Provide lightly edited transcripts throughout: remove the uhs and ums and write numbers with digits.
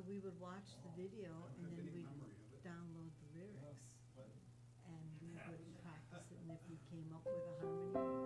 So we would watch the video and then we'd download the lyrics. And we would practice it, and if we came up with a harmony.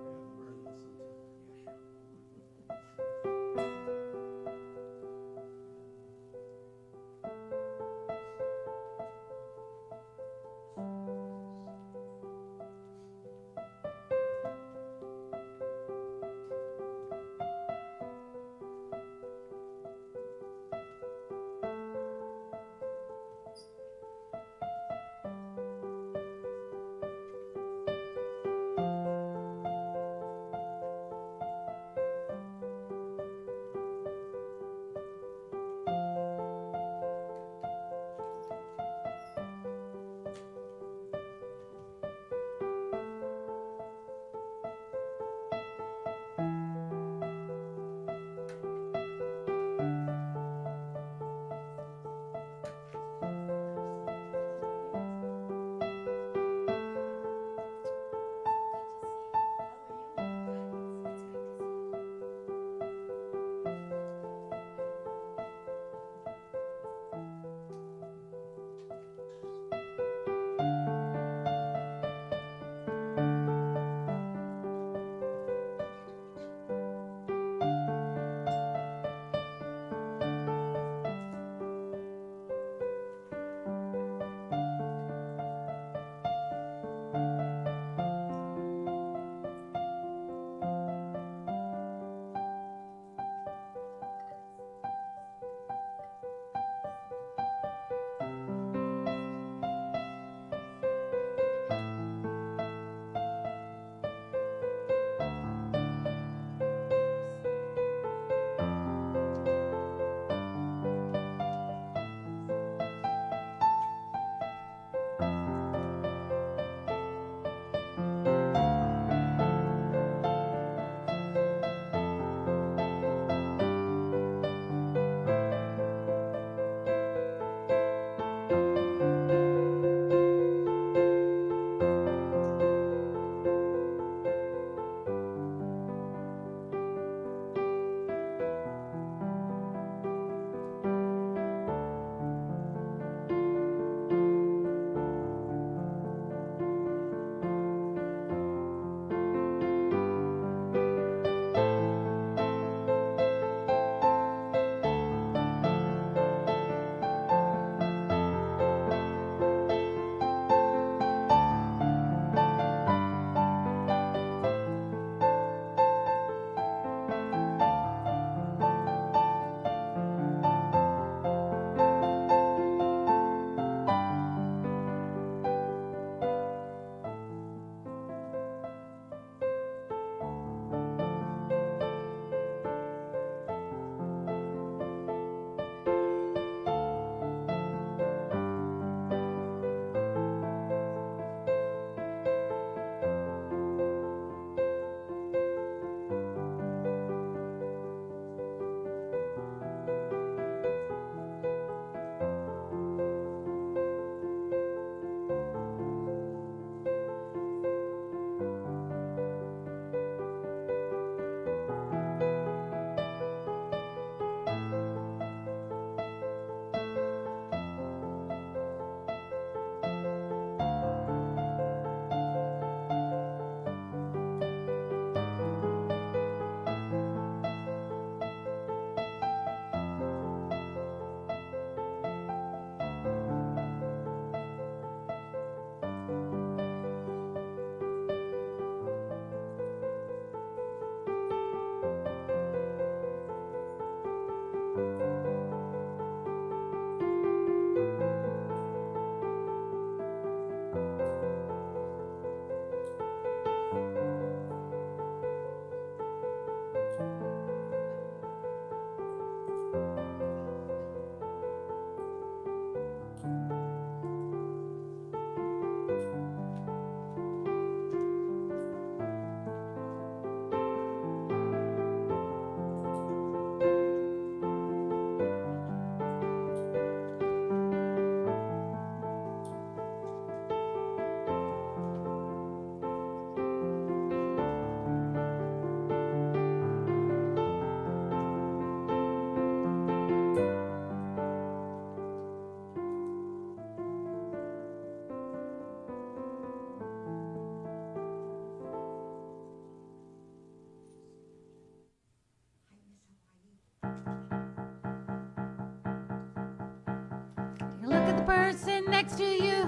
person next to you.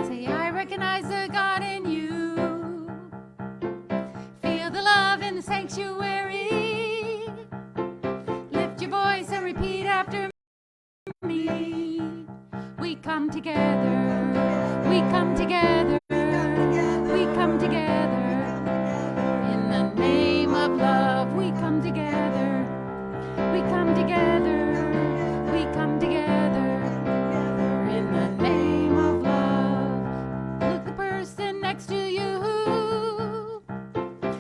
Say, I recognize the God in you. Feel the love in the sanctuary. Lift your voice and repeat after me. We come together. We come together. We come together. In the name of love, we come together. We come together. We come together. In the name of love. Look the person next to you.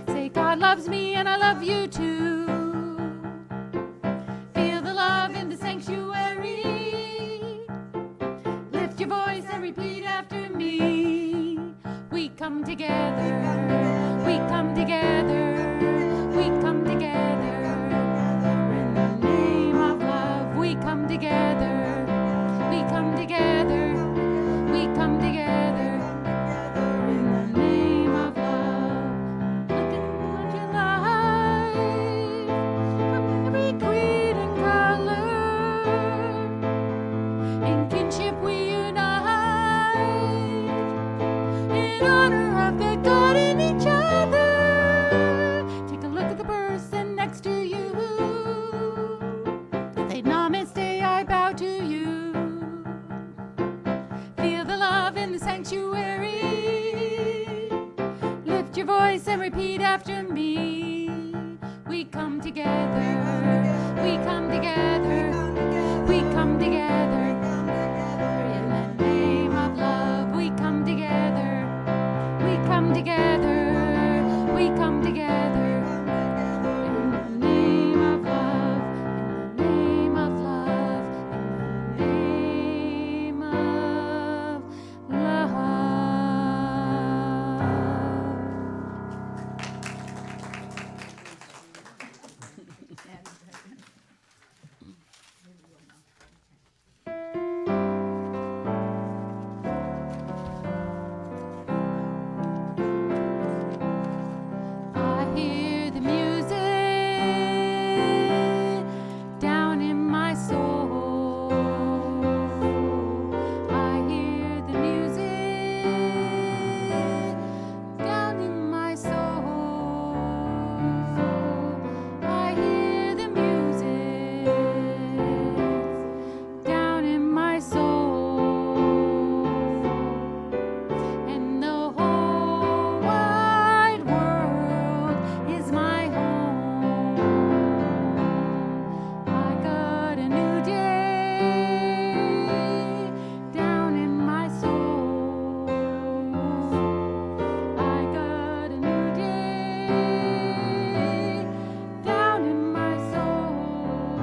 Say, God loves me and I love you too. Feel the love in the sanctuary. Lift your voice and repeat after me. We come together. We come together. We come together. In the name of love, we come together. We come together. We come together. In the name of love. Look at your life from every creed and color. In kinship we unite in honor of the God in each other. Take a look at the person next to you. Say, namaste, I bow to you. Feel the love in the sanctuary. Lift your voice and repeat after me. We come together. We come together. We come together. In the name of love, we come together. We come together. We come together. In the name of love. In the name of love. In the name of love. I hear the music down in my soul. I hear the music down in my soul. I hear the music down in my soul. And the whole wide world is my home. I got a new day down in my soul. I got a new day down in my soul.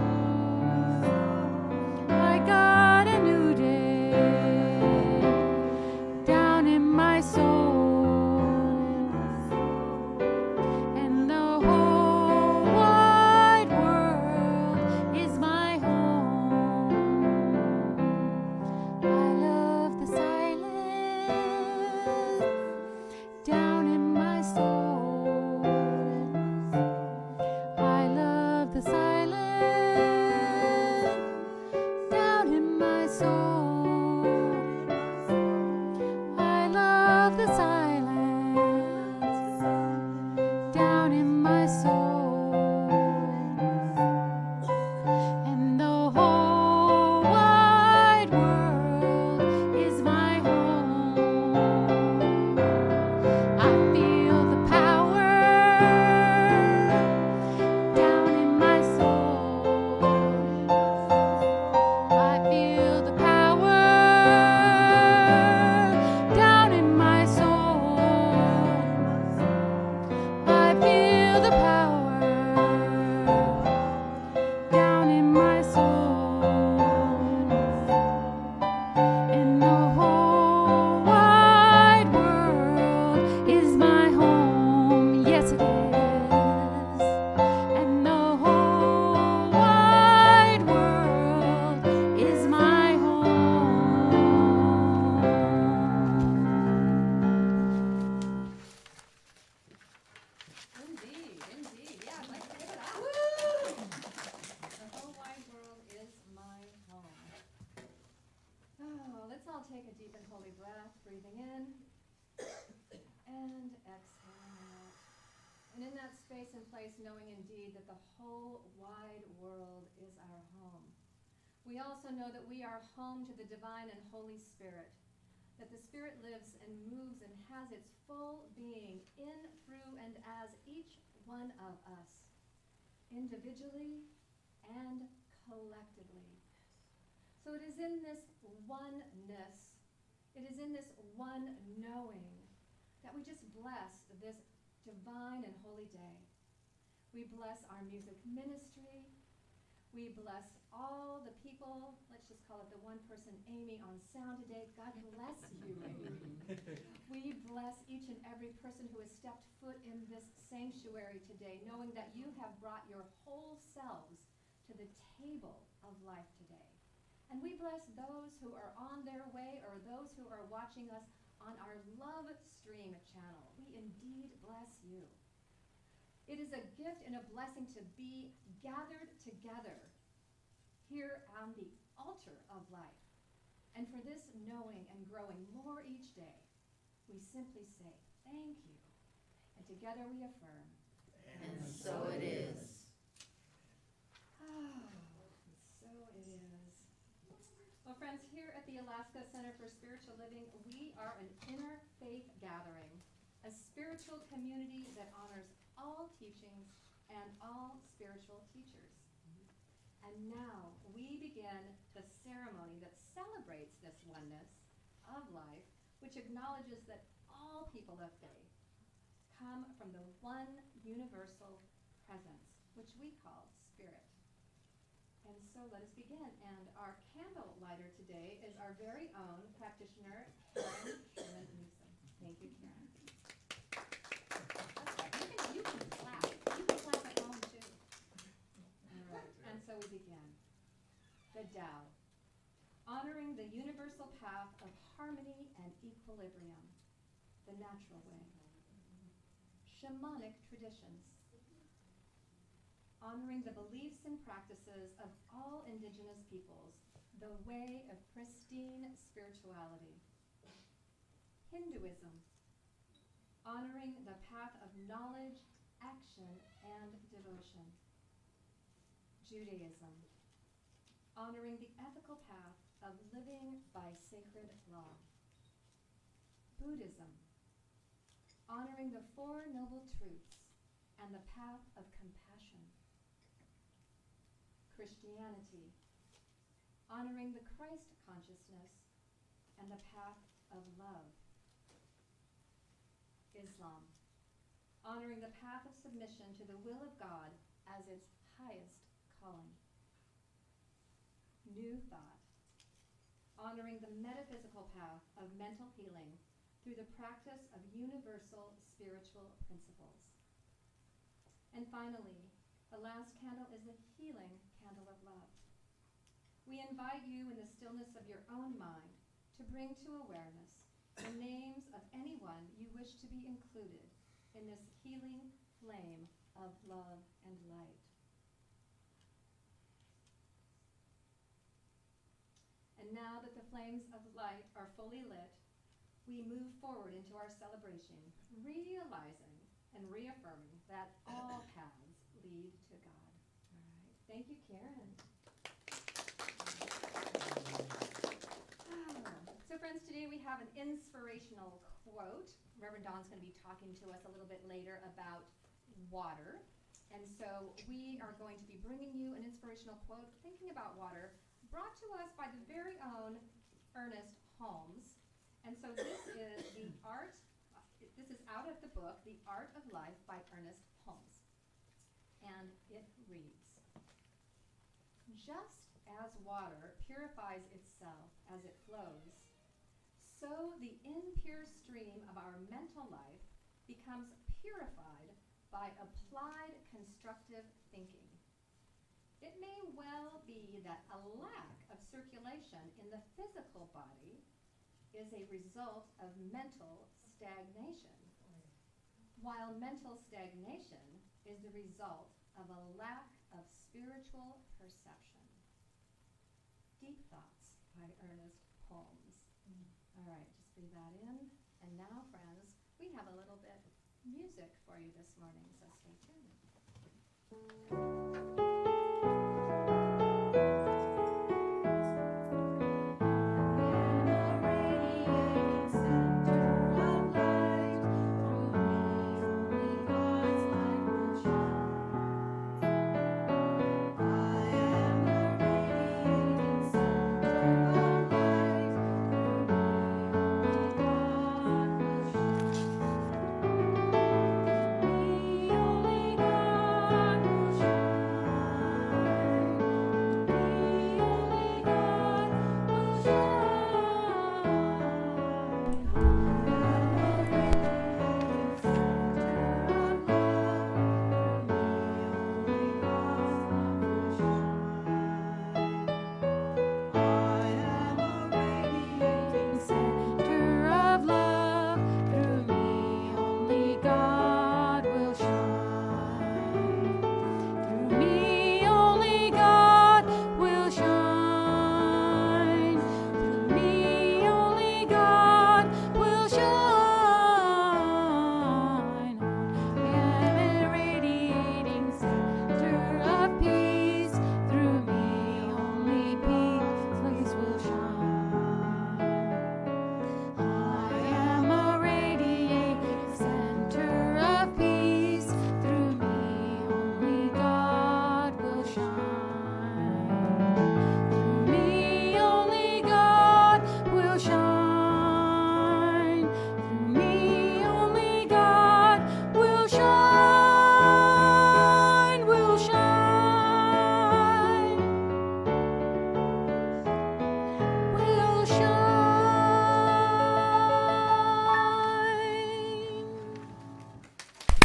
I got a new day down in my soul. And the whole wide world is my home. I love the silence down in my soul. I love the silence down in my soul. I love the silence down in my soul. And the whole wide world is my home. I feel the power down in my soul. I feel the power a deep and holy breath, breathing in and exhaling out. And in that space and place, knowing indeed that the whole wide world is our home. We also know that we are home to the divine and Holy Spirit, that the Spirit lives and moves and has its full being in, through, and as each one of us, individually and collectively. So it is in this oneness, it is in this one knowing that we just bless this divine and holy day. We bless our music ministry. We bless all the people. Let's just call it the one person, Amy, on sound today. God bless you, Amy. We bless each and every person who has stepped foot in this sanctuary today, knowing that you have brought your whole selves to the table of life today. And we bless those who are on their way or those who are watching us on our Love Stream channel. We indeed bless you. It is a gift and a blessing to be gathered together here on the altar of life. And for this knowing and growing more each day, we simply say thank you. And together we affirm. And so it is. So it is. Well, friends, here at the Alaska Center for Spiritual Living, we are an interfaith gathering, a spiritual community that honors all teachings and all spiritual teachers. And now we begin the ceremony that celebrates this oneness of life, which acknowledges that all people of faith come from the one universal presence, which we call Spirit. And so let us begin. And our candle lighter today is our very own practitioner, Karen Newsom. Thank you, Karen. That's right. You can clap. You can clap at home, too. All right. And so we begin. The Tao, honoring the universal path of harmony and equilibrium, the natural way. Shamanic traditions, honoring the beliefs and practices of all indigenous peoples, the way of pristine spirituality. Hinduism, honoring the path of knowledge, action, and devotion. Judaism, honoring the ethical path of living by sacred law. Buddhism, honoring the Four Noble Truths and the path of compassion. Christianity, honoring the Christ consciousness and the path of love. Islam, honoring the path of submission to the will of God as its highest calling. New Thought, honoring the metaphysical path of mental healing through the practice of universal spiritual principles. And finally, the last candle is the healing candle of love. We invite you in the stillness of your own mind to bring to awareness the names of anyone you wish to be included in this healing flame of love and light. And now that the flames of light are fully lit, we move forward into our celebration, realizing and reaffirming that all paths lead to God. All right. Thank you, Karen. So friends, today we have an inspirational quote. Reverend Don's going to be talking to us a little bit later about water. And so we are going to be bringing you an inspirational quote, thinking about water, brought to us by the very own Ernest Holmes. And so this is this is out of the book, The Art of Life by Ernest Holmes. And it reads, just as water purifies itself as it flows, so the impure stream of our mental life becomes purified by applied constructive thinking. It may well be that a lack of circulation in the physical body is a result of mental stagnation, while mental stagnation is the result of a lack of spiritual perception. Deep Thoughts by Ernest Holmes. All right, just breathe that in. And now, friends, we have a little bit of music for you this morning, so stay tuned.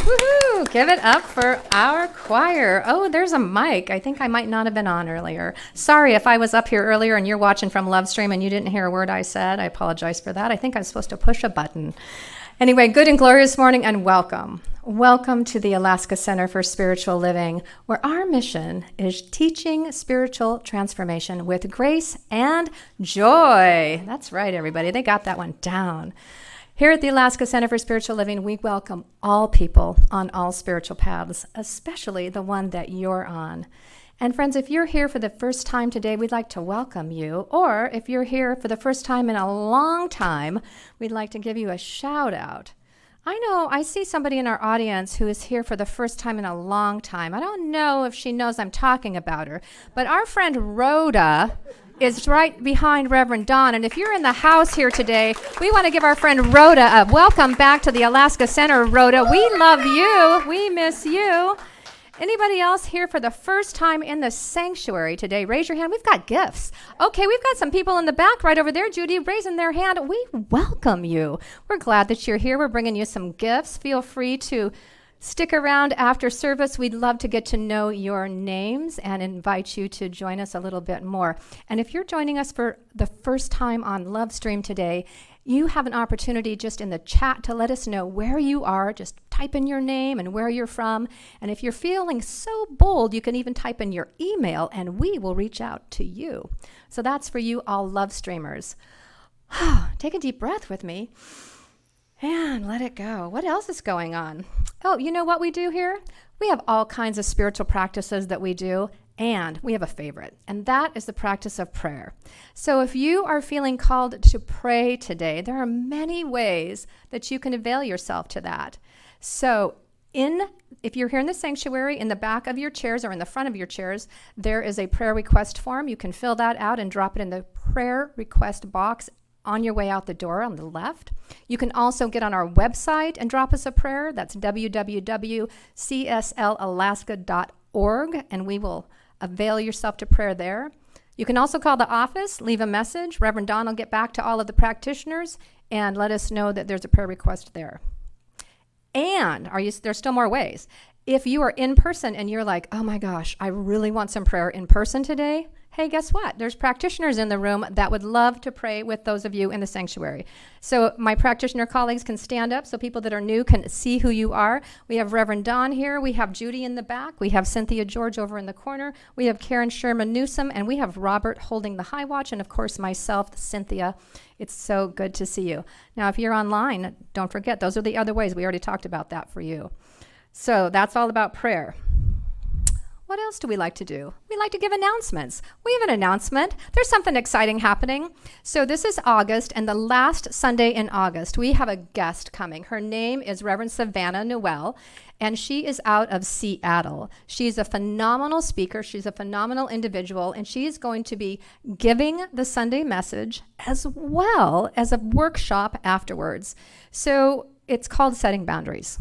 Woohoo! Give it up for our choir. Oh, there's a mic. I think I might not have been on earlier. Sorry if I was up here earlier and you're watching from Lovestream and you didn't hear a word I said. I apologize for that. I think I was supposed to push a button. Anyway, good and glorious morning and welcome. Welcome to the Alaska Center for Spiritual Living, where our mission is teaching spiritual transformation with grace and joy. That's right, everybody. They got that one down. Here at the Alaska Center for Spiritual Living, we welcome all people on all spiritual paths, especially the one that you're on. And friends, if you're here for the first time today, we'd like to welcome you. Or if you're here for the first time in a long time, we'd like to give you a shout out. I know I see somebody in our audience who is here for the first time in a long time. I don't know if she knows I'm talking about her, but our friend Rhoda is right behind Reverend Don. And if you're in the house here today, we want to give our friend Rhoda a welcome back to the Alaska Center. Rhoda, we love you. We miss you. Anybody else here for the first time in the sanctuary today? Raise your hand. We've got gifts. Okay, we've got some people in the back right over there, Judy, raising their hand. We welcome you. We're glad that you're here. We're bringing you some gifts. Feel free to stick around after service. We'd love to get to know your names and invite you to join us a little bit more. And if you're joining us for the first time on Lovestream today, you have an opportunity just in the chat to let us know where you are. Just type in your name and where you're from. And if you're feeling so bold, you can even type in your email and we will reach out to you. So that's for you all Lovestreamers. Take a deep breath with me and let it go. What else is going on? Oh, you know what we do here? We have all kinds of spiritual practices that we do, and we have a favorite, and that is the practice of prayer. So if you are feeling called to pray today, there are many ways that you can avail yourself to that. So if you're here in the sanctuary, in the back of your chairs or in the front of your chairs, there is a prayer request form. You can fill that out and drop it in the prayer request box on your way out the door on the left. You can also get on our website and drop us a prayer. That's www.cslalaska.org, and we will avail yourself to prayer there. You can also call the office, leave a message. Reverend Don will get back to all of the practitioners and let us know that there's a prayer request there. And there's still more ways. If you are in person and you're like, oh my gosh, I really want some prayer in person today, hey, guess what? There's practitioners in the room that would love to pray with those of you in the sanctuary. So my practitioner colleagues can stand up so people that are new can see who you are. We have Reverend Don here. We have Judy in the back. We have Cynthia George over in the corner. We have Karen Sherman Newsom, and we have Robert holding the high watch, and of course myself, Cynthia. It's so good to see you. Now, if you're online, don't forget, those are the other ways. We already talked about that for you. So that's all about prayer. What else do we like to do? We like to give announcements. We have an announcement. There's something exciting happening. So this is August, and the last Sunday in August, we have a guest coming. Her name is Reverend Savannah Noel, and she is out of Seattle. She's a phenomenal speaker. She's a phenomenal individual, and she's going to be giving the Sunday message as well as a workshop afterwards. So it's called Setting Boundaries.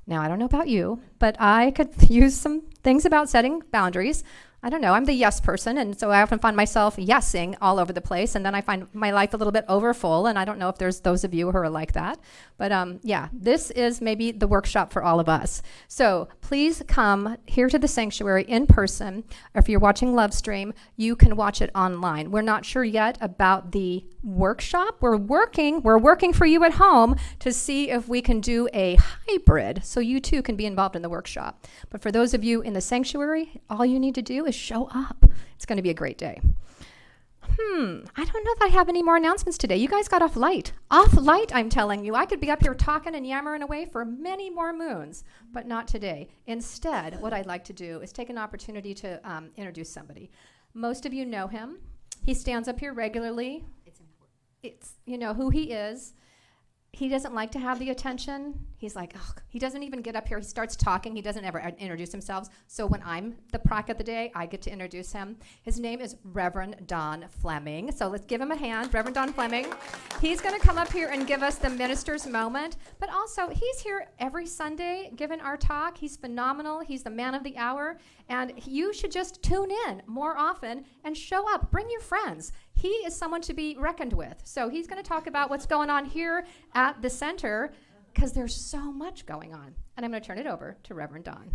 Now, I don't know about you, but I could use some things about setting boundaries. I don't know, I'm the yes person, and so I often find myself yesing all over the place, and then I find my life a little bit overfull, and I don't know if there's those of you who are like that. But yeah, this is maybe the workshop for all of us. So please come here to the sanctuary in person, or if you're watching Lovestream, you can watch it online. We're not sure yet about the workshop. We're working for you at home to see if we can do a hybrid, so you too can be involved in the workshop. But for those of you in the sanctuary, all you need to do is show up. It's going to be a great day. I don't know if I have any more announcements today. You guys got off light. Off light, I'm telling you. I could be up here talking and yammering away for many more moons, but not today. Instead, what I'd like to do is take an opportunity to introduce somebody. Most of you know him. He stands up here regularly. You know who he is. He doesn't like to have the attention. He's like, oh, he doesn't even get up here. He starts talking. He doesn't ever introduce himself. So when I'm the prac of the day, I get to introduce him. His name is Reverend Don Fleming. So let's give him a hand, Reverend Don Fleming. He's going to come up here and give us the minister's moment. But also, he's here every Sunday giving our talk. He's phenomenal. He's the man of the hour. And you should just tune in more often and show up. Bring your friends. He is someone to be reckoned with. So he's going to talk about what's going on here at the center, because there's so much going on. And I'm going to turn it over to Reverend Don.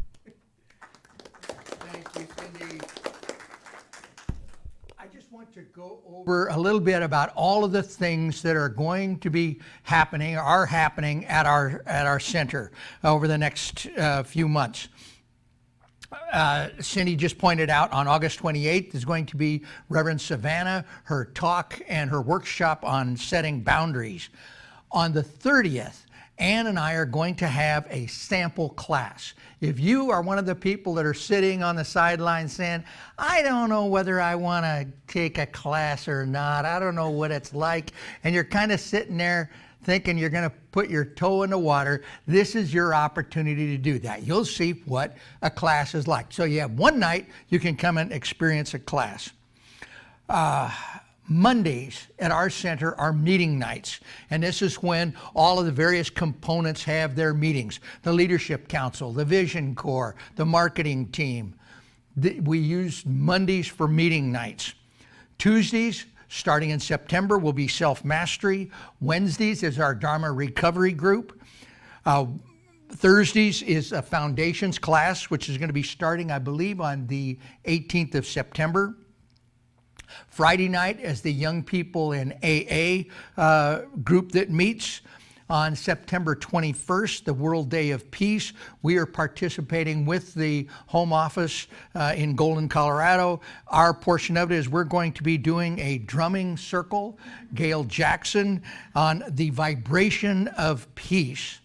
Thank you, Cindy. I just want to go over a little bit about all of the things that are going to be happening, are happening at our center over the next few months. Cindy just pointed out on August 28th is going to be Reverend Savannah, her talk and her workshop on setting boundaries. On the 30th, Ann and I are going to have a sample class. If you are one of the people that are sitting on the sidelines saying, I don't know whether I want to take a class or not, I don't know what it's like, and you're kind of sitting there thinking you're going to put your toe in the water, this is your opportunity to do that. You'll see what a class is like. So you have one night you can come and experience a class. Mondays at our center are meeting nights, and this is when all of the various components have their meetings. The Leadership Council, the Vision Corps, the marketing team. We use Mondays for meeting nights. Tuesdays, starting in September, will be self-mastery. Wednesdays is our Dharma recovery group. Thursdays is a foundations class, which is going to be starting, I believe, on the 18th of September. Friday night is the young people in AA group that meets. On September 21st, the World Day of Peace, we are participating with the home office in Golden, Colorado. Our portion of it is we're going to be doing a drumming circle, Gail Jackson, on the vibration of peace.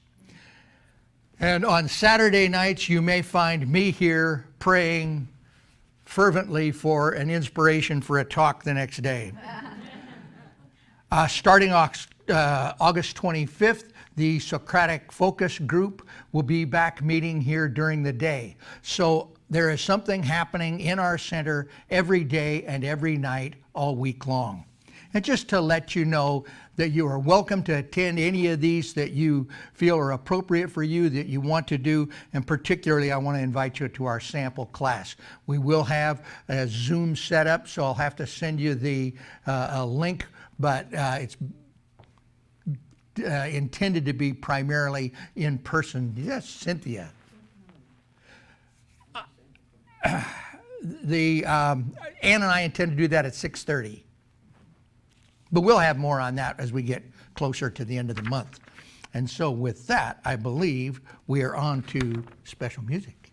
And on Saturday nights, you may find me here praying fervently for an inspiration for a talk the next day. Starting August 25th, the Socratic focus group will be back meeting here during the day. So there is something happening in our center every day and every night all week long. And just to let you know that you are welcome to attend any of these that you feel are appropriate for you, that you want to do, and particularly I want to invite you to our sample class. We will have a Zoom setup, so I'll have to send you a link, but it's intended to be primarily in person. Yes, Cynthia. Ann and I intend to do that at 6:30. But we'll have more on that as we get closer to the end of the month. And so with that, I believe we are on to special music.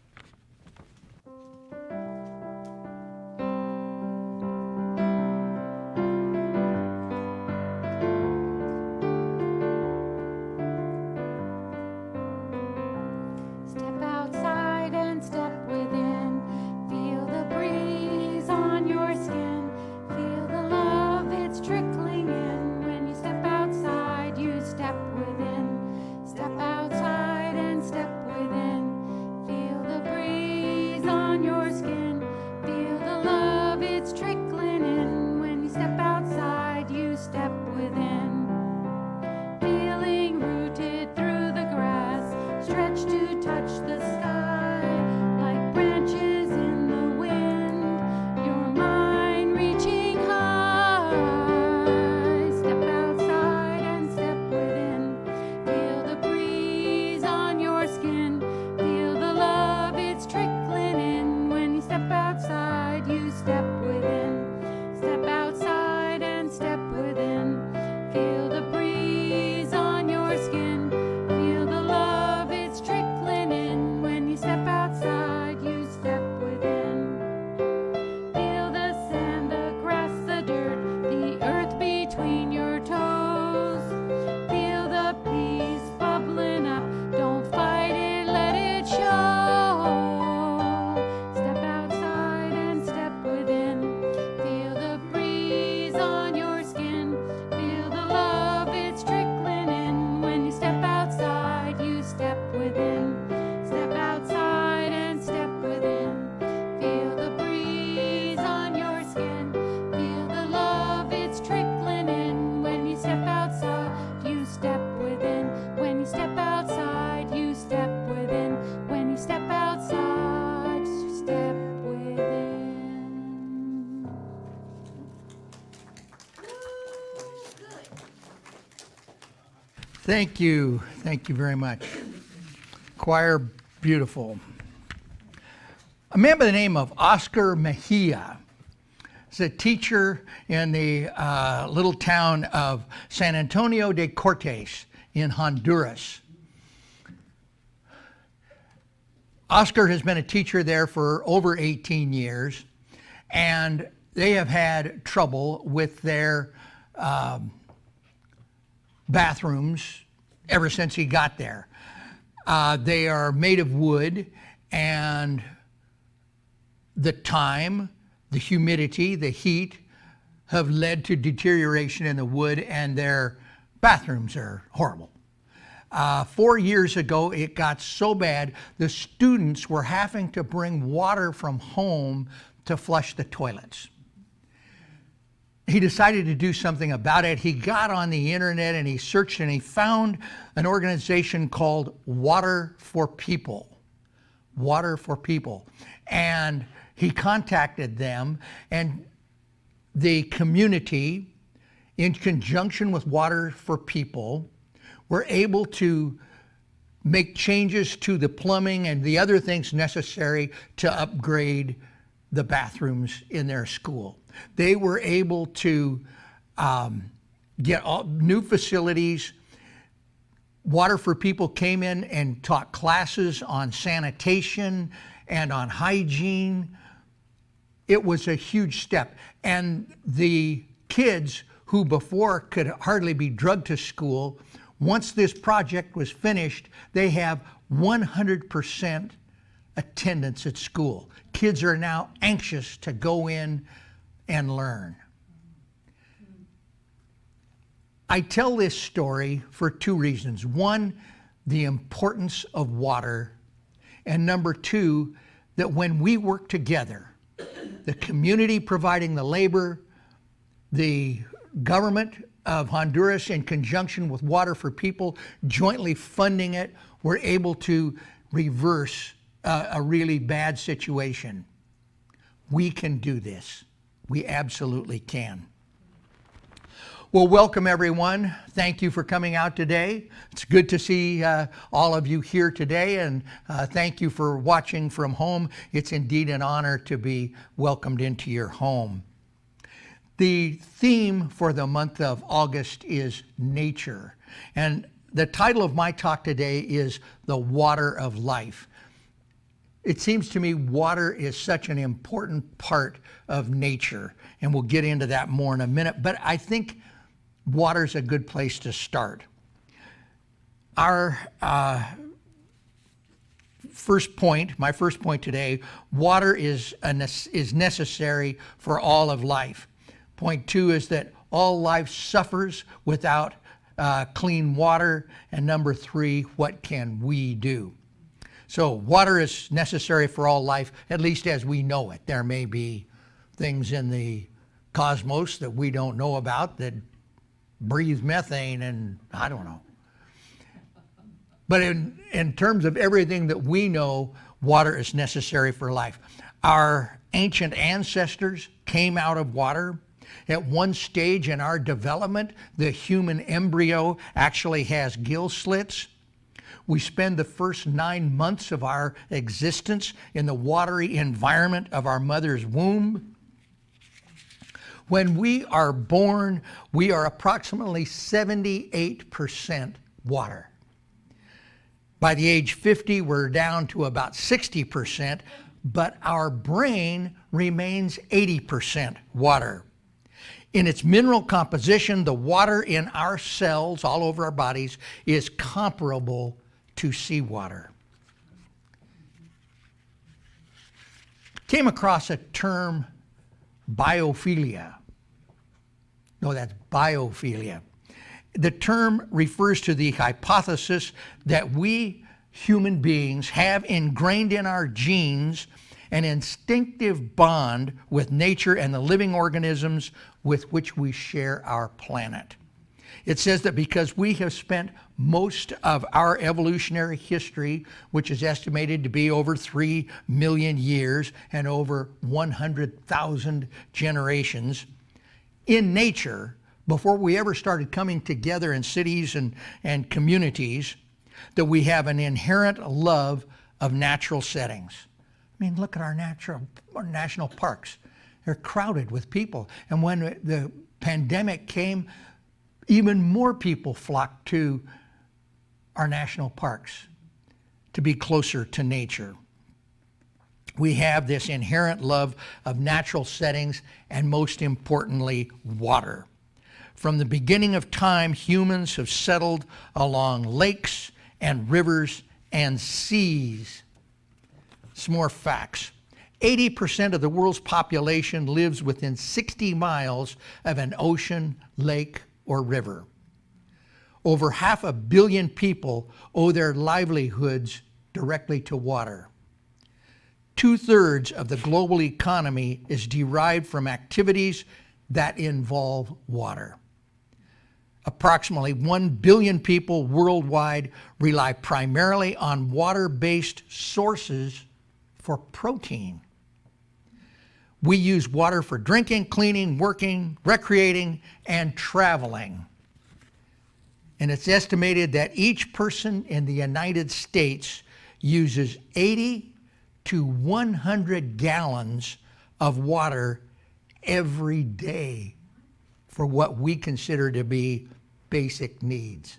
Step outside and step within. Feel the breeze on your skin. Feel the love, it's trickling in. When you step outside, you step within. Step outside and step within. Feel the breeze on your skin. Feel the love, it's trickling in. When you step outside, you step within. Feeling rooted through the grass, stretched to touch the sky, like branches in the wind, your mind reaching high. Step outside and step within. Feel the breeze on your skin. Feel the love, it's trickling in. When you step outside, you step within. Step outside and step within. Feel the breeze on your skin. Feel the love, it's trickling in. When you step outside, you step within. Feel the sand across the dirt, the earth between your toes. Feel the peace bubbling up. Don't fight it, let it show. Step outside and step within. Feel the breeze on your skin. Feel the love, it's trickling in. When you step outside, you step within. Step outside and step within. Feel the breeze on your skin. Feel the love, it's trickling in. When you step outside, you step within. When you step outside, you step within. When you step outside, you step within. Thank you. Thank you very much. Choir, beautiful. A man by the name of Oscar Mejia is a teacher in the little town of San Antonio de Cortes in Honduras. Oscar has been a teacher there for over 18 years, and they have had trouble with their bathrooms ever since he got there. They are made of wood, and the time, the humidity, the heat have led to deterioration in the wood, and their bathrooms are horrible. 4 years ago, it got so bad, the students were having to bring water from home to flush the toilets. He decided to do something about it. He got on the internet and he searched and he found an organization called Water for People. Water for People. And he contacted them, and the community, in conjunction with Water for People, were able to make changes to the plumbing and the other things necessary to upgrade the bathrooms in their school. They were able to get new facilities. Water for People came in and taught classes on sanitation and on hygiene. It was a huge step. And the kids who before could hardly be drugged to school, once this project was finished, they have 100% attendance at school. Kids are now anxious to go in and learn. I tell this story for two reasons. One, the importance of water. And number two, that when we work together, the community providing the labor, the government of Honduras in conjunction with Water for People jointly funding it, we're able to reverse a really bad situation. We can do this. We absolutely can. Well, welcome everyone. Thank you for coming out today. It's good to see all of you here today, and thank you for watching from home. It's indeed an honor to be welcomed into your home. The theme for the month of August is nature, and the title of my talk today is The Water of Life. It seems to me water is such an important part of nature, and we'll get into that more in a minute, but I think water's a good place to start. Our first point, my first point today, water is necessary for all of life. Point 2 is that all life suffers without clean water. And number 3, what can we do? So water is necessary for all life, at least as we know it. There may be things in the cosmos that we don't know about that breathe methane, and I don't know. But in terms of everything that we know, water is necessary for life. Our ancient ancestors came out of water. At one stage in our development, the human embryo actually has gill slits. We spend the first 9 months of our existence in the watery environment of our mother's womb. When we are born, we are approximately 78% water. By the age 50, we're down to about 60%, but our brain remains 80% water. In its mineral composition, the water in our cells all over our bodies is comparable to seawater. Came across a term, biophilia. No, that's biophilia. The term refers to the hypothesis that we human beings have ingrained in our genes an instinctive bond with nature and the living organisms with which we share our planet. It says that because we have spent most of our evolutionary history, which is estimated to be over 3 million years and over 100,000 generations, in nature, before we ever started coming together in cities and communities, that we have an inherent love of natural settings. I mean, look at our national parks. They're crowded with people. And when the pandemic came, even more people flocked to our national parks to be closer to nature. We have this inherent love of natural settings and, most importantly, water. From the beginning of time, humans have settled along lakes and rivers and seas. Some more facts. 80% of the world's population lives within 60 miles of an ocean, lake, or river. Over 500 million people owe their livelihoods directly to water. 2/3 of the global economy is derived from activities that involve water. Approximately 1 billion people worldwide rely primarily on water-based sources for protein. We use water for drinking, cleaning, working, recreating, and traveling. And it's estimated that each person in the United States uses 80 to 100 gallons of water every day for what we consider to be basic needs.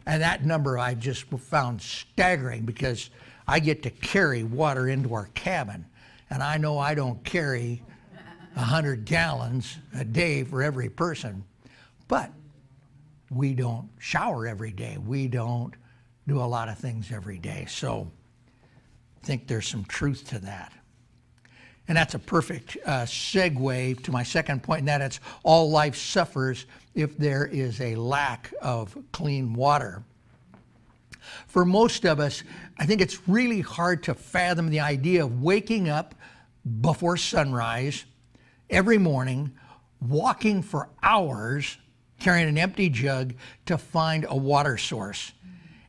And that number I just found staggering, because I get to carry water into our cabin. And I know I don't carry 100 gallons a day for every person, but we don't shower every day. We don't do a lot of things every day. So I think there's some truth to that. And that's a perfect segue to my second point, and that is all life suffers if there is a lack of clean water. For most of us, I think it's really hard to fathom the idea of waking up before sunrise every morning, walking for hours, carrying an empty jug to find a water source.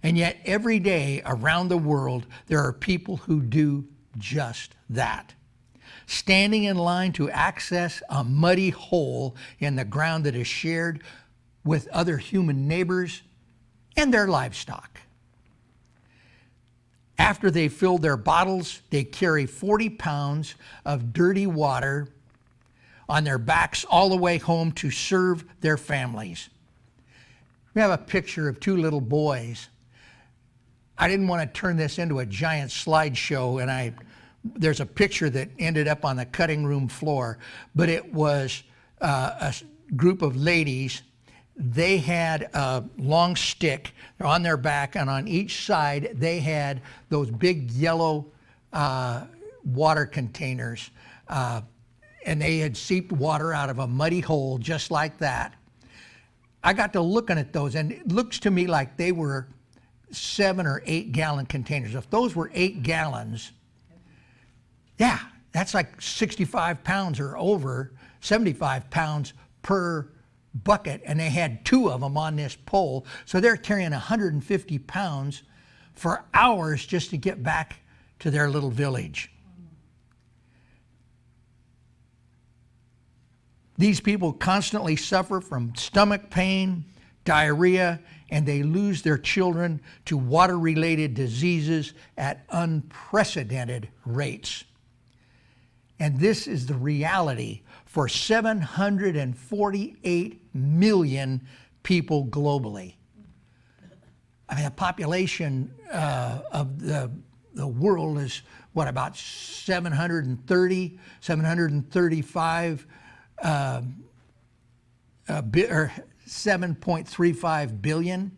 And yet every day around the world, there are people who do just that. standing in line to access a muddy hole in the ground that is shared with other human neighbors and their livestock. After they fill their bottles, they carry 40 pounds of dirty water on their backs all the way home to serve their families. We have a picture of two little boys. I didn't want to turn this into a giant slideshow, and there's a picture that ended up on the cutting room floor, but it was a group of ladies. They had a long stick on their back, and on each side they had those big yellow water containers, and they had seeped water out of a muddy hole just like that. I got to looking at those, and it looks to me like they were 7 or 8 gallon containers. If those were 8 gallons, yeah, that's like 65 pounds or over, 75 pounds per bucket, and they had 2 of them on this pole, so they're carrying 150 pounds for hours just to get back to their little village. These people constantly suffer from stomach pain, diarrhea, and they lose their children to water-related diseases at unprecedented rates. And this is the reality for 748 million people globally. I mean, the population of the world is, what, about 735 or 7.35 billion.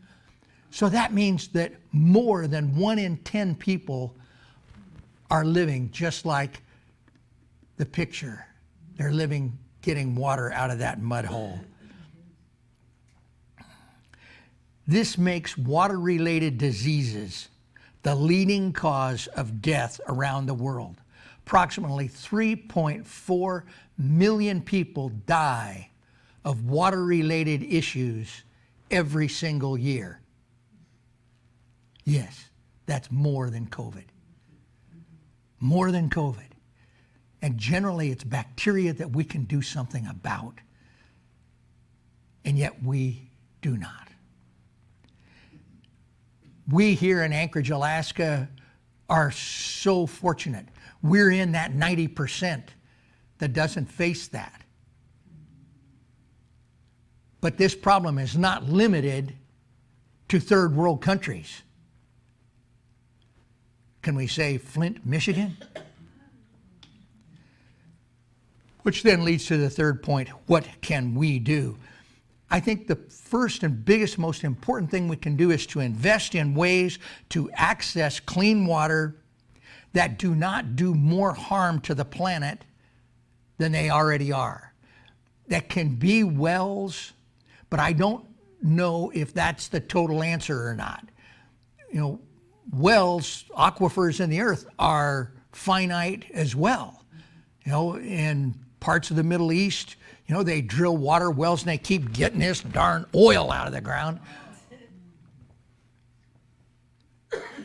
So that means that more than 1 in 10 people are living just like the picture. They're living getting water out of that mud hole. This makes water-related diseases the leading cause of death around the world. Approximately 3.4 million people die of water-related issues every single year. Yes, that's more than COVID. More than COVID. And generally it's bacteria that we can do something about. And yet we do not. We here in Anchorage, Alaska are so fortunate. We're in that 90% that doesn't face that. But this problem is not limited to third world countries. Can we say Flint, Michigan? Which then leads to the third point, what can we do? I think the first and biggest, most important thing we can do is to invest in ways to access clean water that do not do more harm to the planet than they already are. That can be wells, but I don't know if that's the total answer or not. You know, wells, aquifers in the earth are finite as well. You know, in parts of the Middle East, you know, they drill water wells and they keep getting this darn oil out of the ground.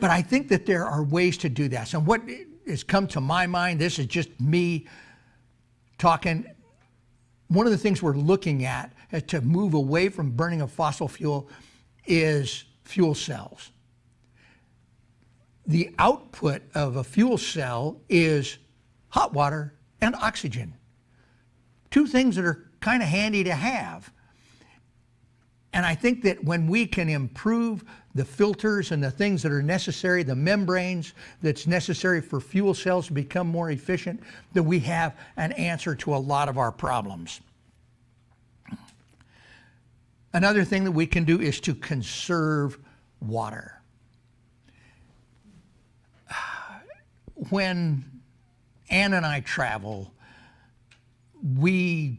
But I think that there are ways to do that. So what has come to my mind, this is just me talking, one of the things we're looking at to move away from burning of fossil fuel is fuel cells. The output of a fuel cell is hot water and oxygen. 2 things that are kind of handy to have. And I think that when we can improve the filters and the things that are necessary, the membranes that's necessary for fuel cells to become more efficient, that we have an answer to a lot of our problems. Another thing that we can do is to conserve water. When Ann and I travel, we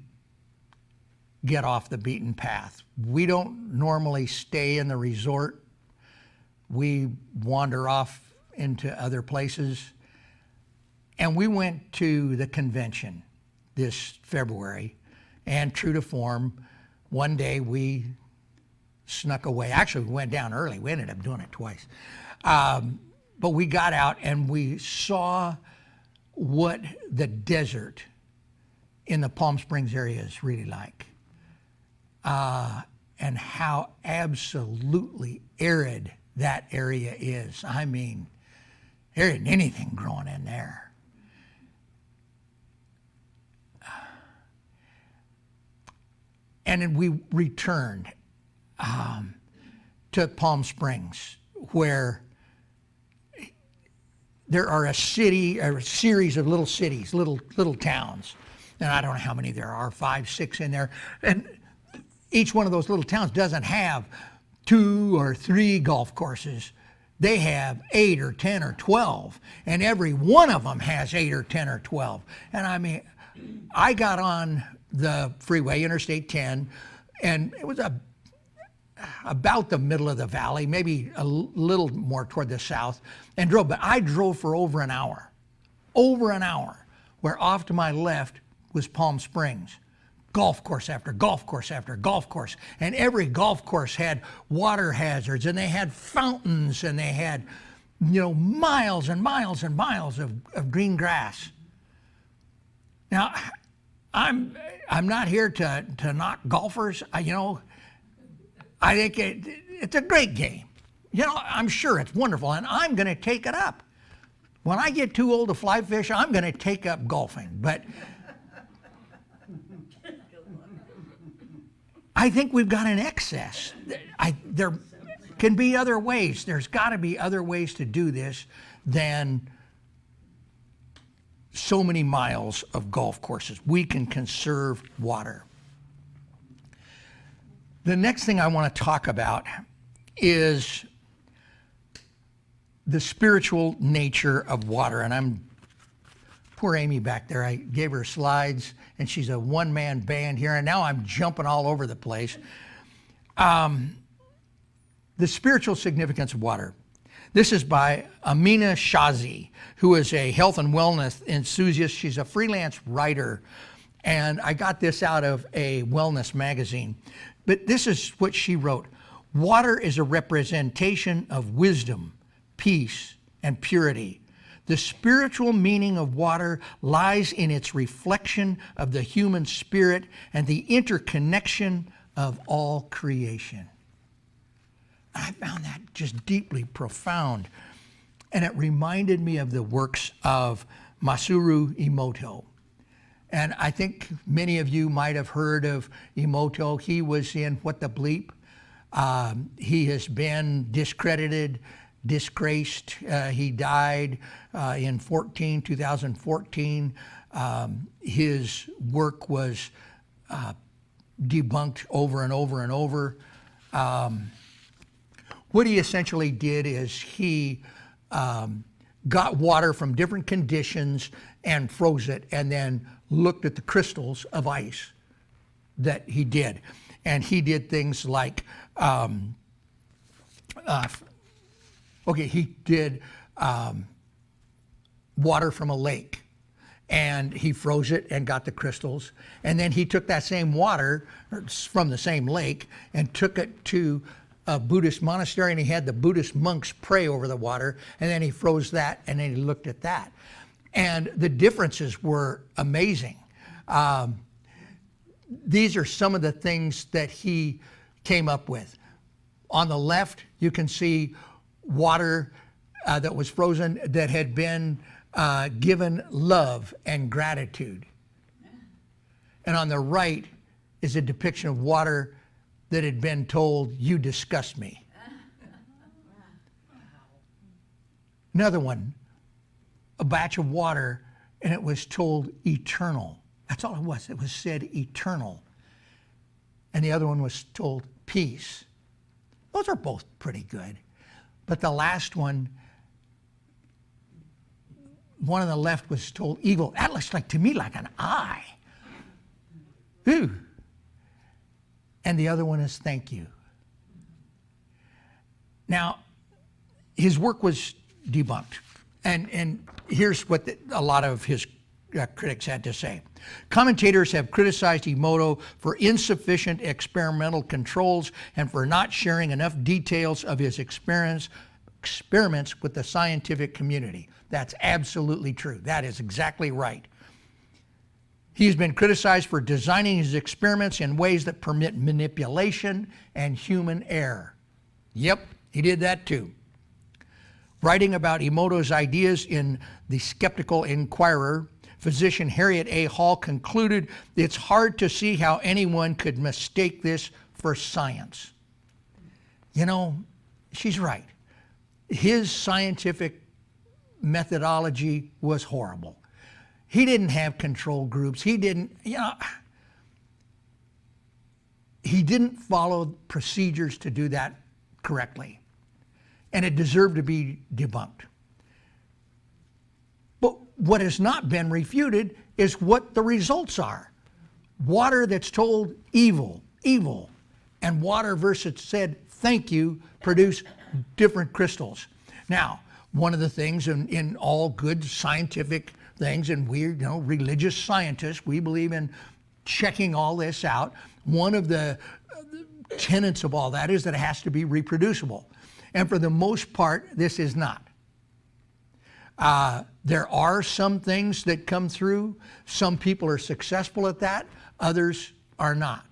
get off the beaten path. We don't normally stay in the resort. We wander off into other places. And we went to the convention this February, and true to form, one day we snuck away. Actually, we went down early. We ended up doing it twice. But we got out and we saw what the desert in the Palm Springs area is really like, and how absolutely arid that area is. I mean, there isn't anything growing in there. And then we returned to Palm Springs, where there are a series of little cities, little towns. And I don't know how many there are, 5, 6 in there. And each one of those little towns doesn't have 2 or 3 golf courses. They have 8 or 10 or 12. And every one of them has 8 or 10 or 12. And I mean, I got on the freeway, Interstate 10, and it was about the middle of the valley, maybe a little more toward the south, and drove. But I drove for over an hour, where off to my left was Palm Springs. Golf course after golf course after golf course. And every golf course had water hazards, and they had fountains, and they had, miles and miles and miles of green grass. Now, I'm not here to knock golfers. I think it's a great game. I'm sure it's wonderful, and I'm going to take it up. When I get too old to fly fish, I'm going to take up golfing. But I think we've got an excess. There can be other ways. There's got to be other ways to do this than so many miles of golf courses. We can conserve water. The next thing I want to talk about is the spiritual nature of water. And poor Amy back there, I gave her slides, and she's a one-man band here, and now I'm jumping all over the place. The spiritual significance of water. This is by Amina Shazi, who is a health and wellness enthusiast. She's a freelance writer, and I got this out of a wellness magazine. But this is what she wrote. Water is a representation of wisdom, peace, and purity. The spiritual meaning of water lies in its reflection of the human spirit and the interconnection of all creation. I found that just deeply profound. And it reminded me of the works of Masaru Emoto. And I think many of you might have heard of Emoto. He was in What the Bleep. He has been discredited, disgraced. He died in 2014. His work was debunked over and over and over. What he essentially did is he got water from different conditions and froze it, and then looked at the crystals of ice that he did. And he did things like, he did water from a lake, and he froze it and got the crystals. And then he took that same water from the same lake and took it to a Buddhist monastery, and he had the Buddhist monks pray over the water, and then he froze that, and then he looked at that. And the differences were amazing. These are some of the things that he came up with. On the left, you can see water that was frozen that had been given love and gratitude. And on the right is a depiction of water that had been told, "You disgust me." Another one, a batch of water, and it was told eternal. That's all it was. It was said eternal. And the other one was told peace. Those are both pretty good. But the last one on the left was told evil. That looks like, to me, like an eye. Ooh. And the other one is thank you. Now, his work was debunked. And here's what a lot of his critics had to say. Commentators have criticized Emoto for insufficient experimental controls and for not sharing enough details of his experiments experiments with the scientific community. That's absolutely true. That is exactly right. He's been criticized for designing his experiments in ways that permit manipulation and human error. Yep, he did that too. Writing about Emoto's ideas in The Skeptical Inquirer, physician Harriet A. Hall concluded, it's hard to see how anyone could mistake this for science. You know, she's right. His scientific methodology was horrible. He didn't have control groups. He didn't follow procedures to do that correctly. And it deserved to be debunked. But what has not been refuted is what the results are. Water that's told evil, evil, and water versus said thank you produce different crystals. Now, one of the things in all good scientific things, and we're religious scientists, we believe in checking all this out. One of the tenets of all that is that it has to be reproducible. And for the most part, this is not. There are some things that come through. Some people are successful at that. Others are not.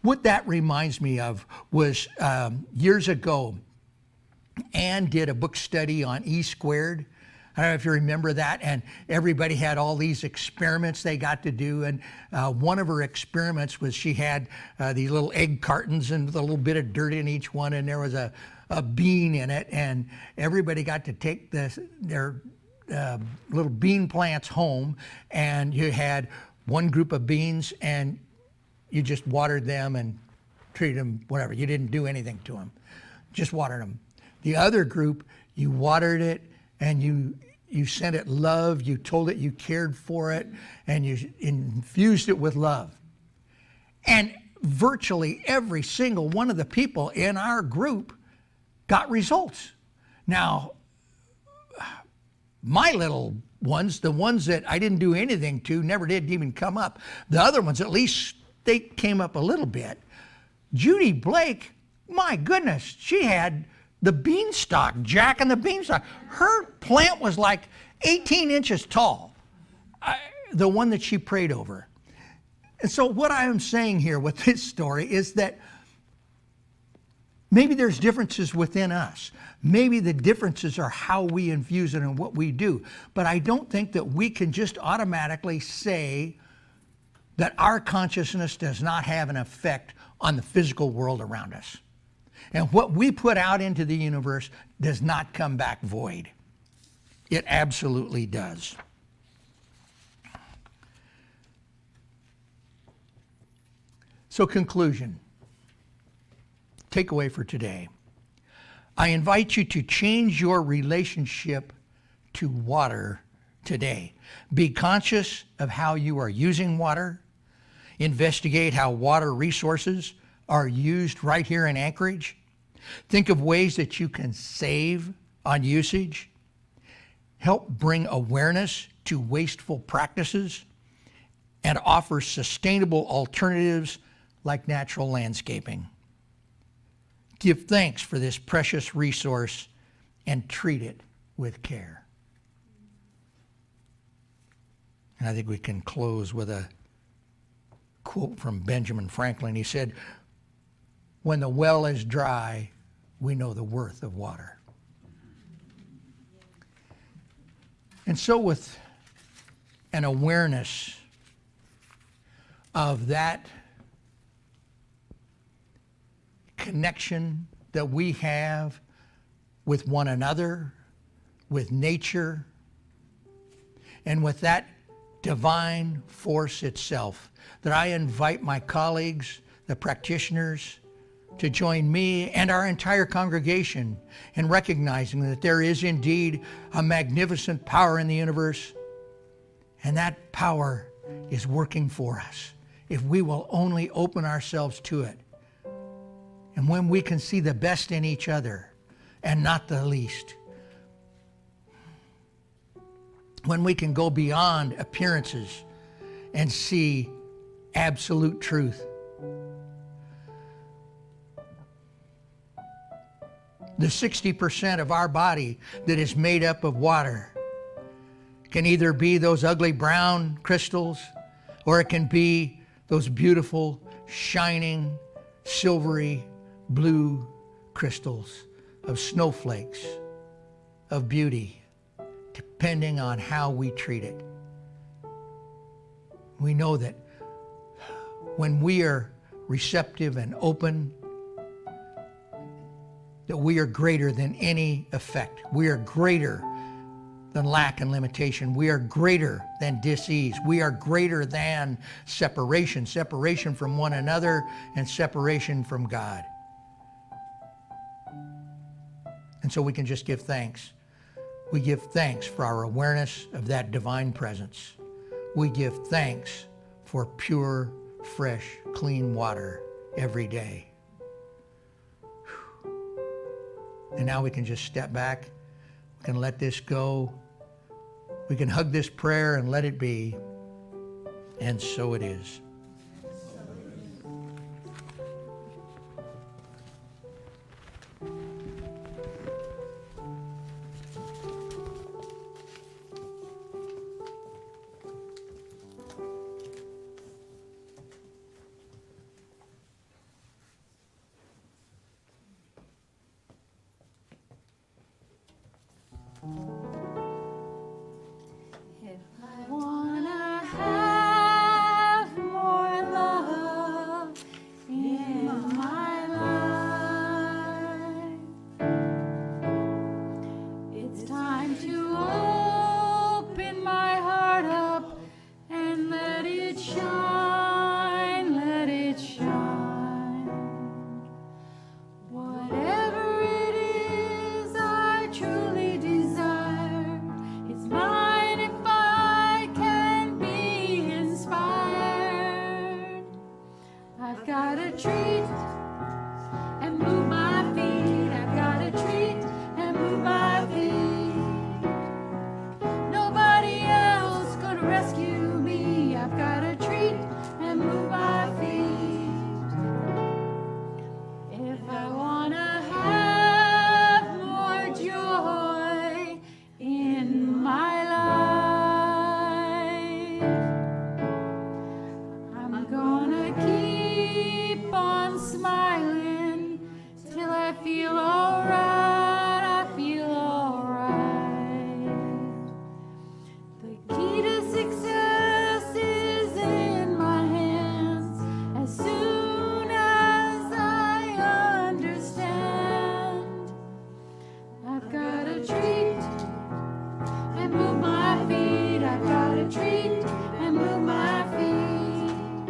What that reminds me of was years ago, Anne did a book study on E squared. I don't know if you remember that, and everybody had all these experiments they got to do, and one of her experiments was she had these little egg cartons and with a little bit of dirt in each one, and there was a bean in it, and everybody got to take their little bean plants home, and you had one group of beans, and you just watered them and treated them whatever. You didn't do anything to them, just watered them. The other group, you watered it, and you sent it love, you told it you cared for it, and you infused it with love. And virtually every single one of the people in our group got results. Now, my little ones, the ones that I didn't do anything to, never did even come up. The other ones, at least they came up a little bit. Judy Blake, my goodness, she had the beanstalk, Jack and the Beanstalk. Her plant was like 18 inches tall, the one that she prayed over. And so what I am saying here with this story is that maybe there's differences within us. Maybe the differences are how we infuse it and what we do. But I don't think that we can just automatically say that our consciousness does not have an effect on the physical world around us. And what we put out into the universe does not come back void. It absolutely does. So, conclusion. Takeaway for today. I invite you to change your relationship to water today. Be conscious of how you are using water. Investigate how water resources are used right here in Anchorage. Think of ways that you can save on usage. Help bring awareness to wasteful practices and offer sustainable alternatives like natural landscaping. Give thanks for this precious resource and treat it with care. And I think we can close with a quote from Benjamin Franklin. He said, "When the well is dry, we know the worth of water." And so with an awareness of that connection that we have with one another, with nature, and with that divine force itself, that I invite my colleagues, the practitioners, to join me and our entire congregation in recognizing that there is indeed a magnificent power in the universe, and that power is working for us if we will only open ourselves to it. And when we can see the best in each other and not the least, when we can go beyond appearances and see absolute truth, The 60% of our body that is made up of water can either be those ugly brown crystals, or it can be those beautiful, shining, silvery, blue crystals of snowflakes, of beauty, depending on how we treat it. We know that when we are receptive and open, that we are greater than any effect. We are greater than lack and limitation. We are greater than dis-ease. We are greater than separation from one another and separation from God. And so we can just give thanks. We give thanks for our awareness of that divine presence. We give thanks for pure, fresh, clean water every day. And now we can just step back. We can let this go. We can hug this prayer and let it be. And so it is. If I wanna have more love in my life, it's time to open my heart up and let it shine, let it shine. Whatever it is I truly desire, it's mine if I can be inspired. I've got a treat and move my feet. I've got a treat and move my feet. Nobody else gonna rescue me. I've got a treat and move my feet. If I wanna have more joy in my life, I'm gonna keep on smiling till I feel alright, I feel alright. The key to success is in my hands. As soon as I understand, I've got a treat and move my feet. I've got a treat and move my feet.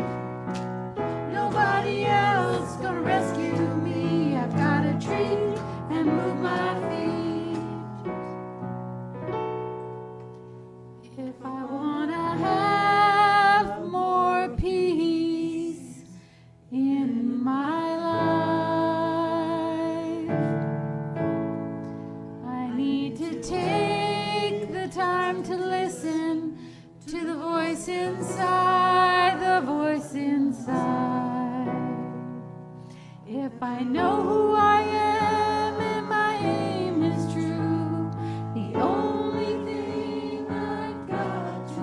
Nobody else gonna rescue me. I've got a treat and move my feet. If I wanna have more peace in my life, I need to take the time to listen to the voice inside, the voice inside. If I know who I am and my aim is true, the only thing I've got to do,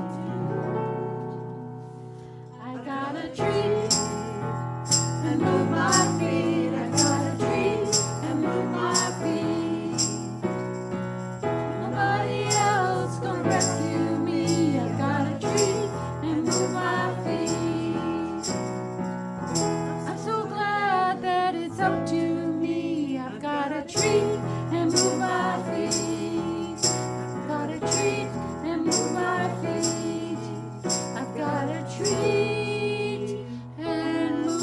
I got a treat and move my feet. I got a treat and move my feet. Nobody else gonna rescue me. I got a treat and move my feet. I'm so glad that it's up to me. I've got a treat and move my feet. I've got a treat and move my feet. I've got a treat and move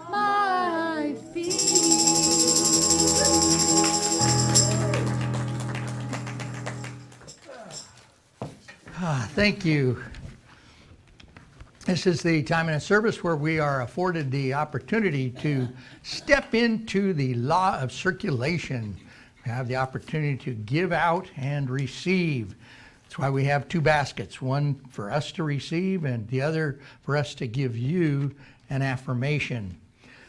my feet. Thank you. This is the time in a service where we are afforded the opportunity to step into the law of circulation. We have the opportunity to give out and receive. That's why we have two baskets, one for us to receive and the other for us to give you an affirmation.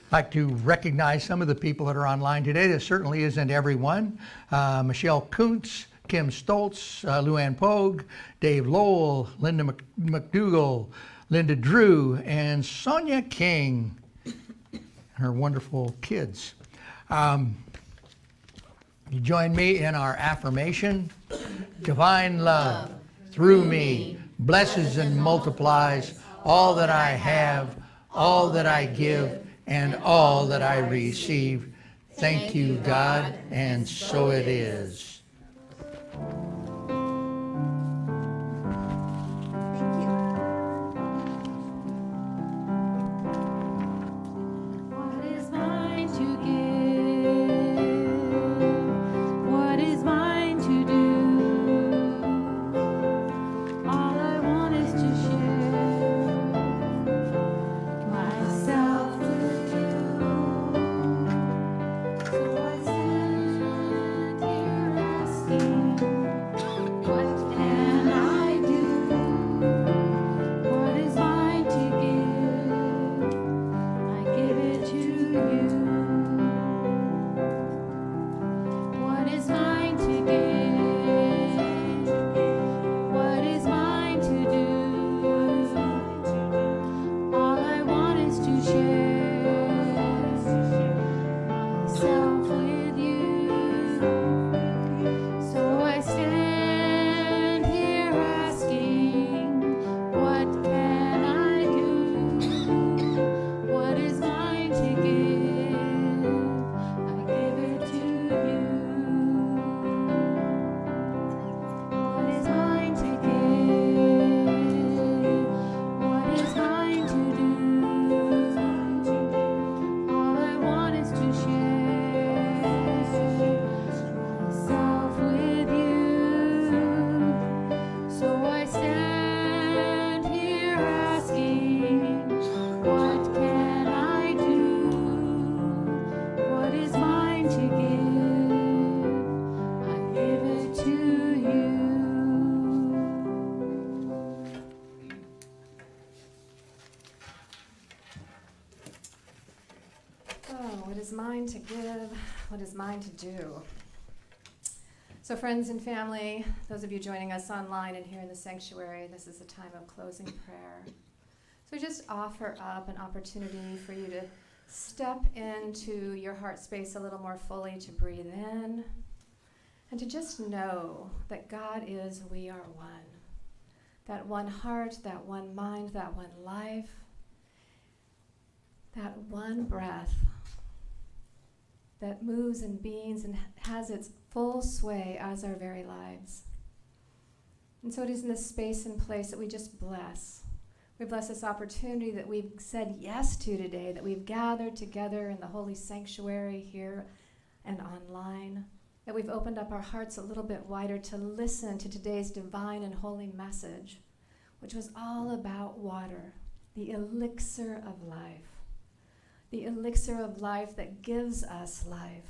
I'd like to recognize some of the people that are online today. This certainly isn't everyone. Michelle Kuntz, Kim Stoltz, Luann Pogue, Dave Lowell, Linda McDougall, Linda Drew, and Sonia King, her wonderful kids. You join me in our affirmation. Divine love through me blesses and multiplies all that I have, all that I give, and all that I receive. Thank you, God, and so it is. Thank you. What is mine to give? What is mine to do? All I want is to share myself with you. So I stand here asking, what can I do? What is mine to give? I give it to you. What is mine to give? What is mine to do? All I want is to share myself with you. So I stand here asking, what can I do? What is mine to give? I give it to you. What is mine to give? What is mine to do? All I want is to share myself with you. So I stand here asking, what can I do? What is mine to give? I give it to you. Oh, what is mine to give? What is mine to do? So, friends and family, those of you joining us online and here in the sanctuary, this is a time of closing prayer. So, just offer up an opportunity for you to step into your heart space a little more fully, to breathe in, and to just know that God is, we are one. That one heart, that one mind, that one life, that one breath that moves and beings and has its full sway as our very lives. And so it is in this space and place that we just bless. We bless this opportunity that we've said yes to today, that we've gathered together in the holy sanctuary here and online, that we've opened up our hearts a little bit wider to listen to today's divine and holy message, which was all about water, the elixir of life. The elixir of life that gives us life.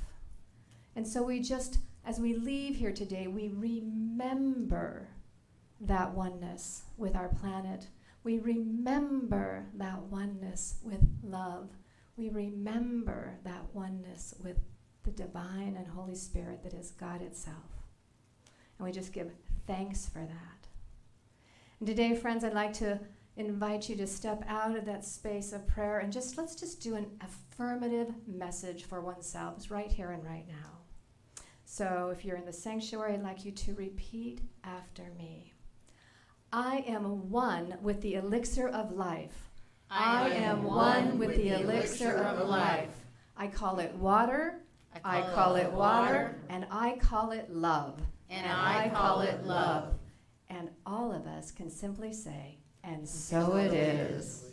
And so we just, as we leave here today, we remember that oneness with our planet. We remember that oneness with love. We remember that oneness with the divine and Holy Spirit that is God itself. And we just give thanks for that. And today, friends, I'd like to invite you to step out of that space of prayer and let's just do an affirmative message for oneself right here and right now. So if you're in the sanctuary, I'd like you to repeat after me. I am one with the elixir of life. I am one with the elixir of life. I call it water. I call it water. And I call it love. And I call it love. And all of us can simply say, and so it is.